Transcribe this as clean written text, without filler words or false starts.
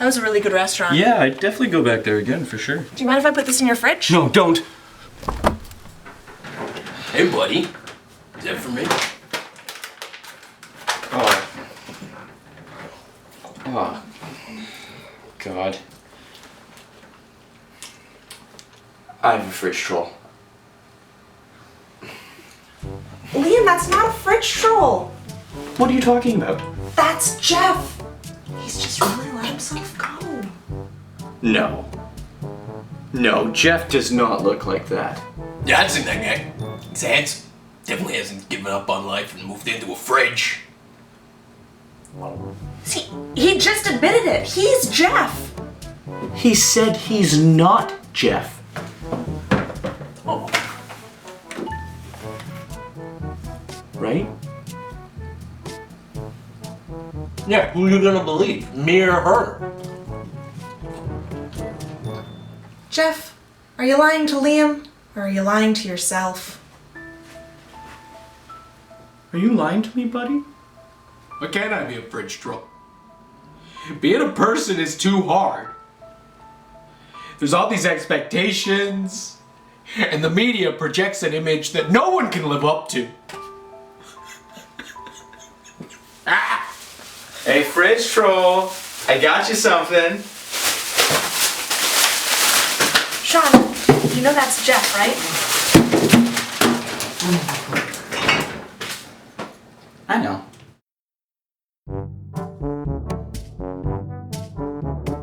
That was a really good restaurant. Yeah, I'd definitely go back there again for sure. Do you mind if I put this in your fridge? No, don't. Hey, buddy. Is that for me? Oh, God. I have a fridge troll. Liam, that's not a fridge troll. What are you talking about? That's Jeff. He's just really let himself go. No. No, Jeff does not look like that. Yeah, I'd seen that guy. He's handsome. Definitely hasn't given up on life and moved into a fridge. See, he just admitted it. He's Jeff. He said he's not Jeff. Oh. Right? Yeah, who are you gonna believe? Me or her? Jeff, are you lying to Liam or are you lying to yourself? Are you lying to me, buddy? Why can't I be a fridge troll? Being a person is too hard. There's all these expectations, and the media projects an image that no one can live up to. Hey, fridge troll. I got you something. Sean, you know that's Jeff, right? I know.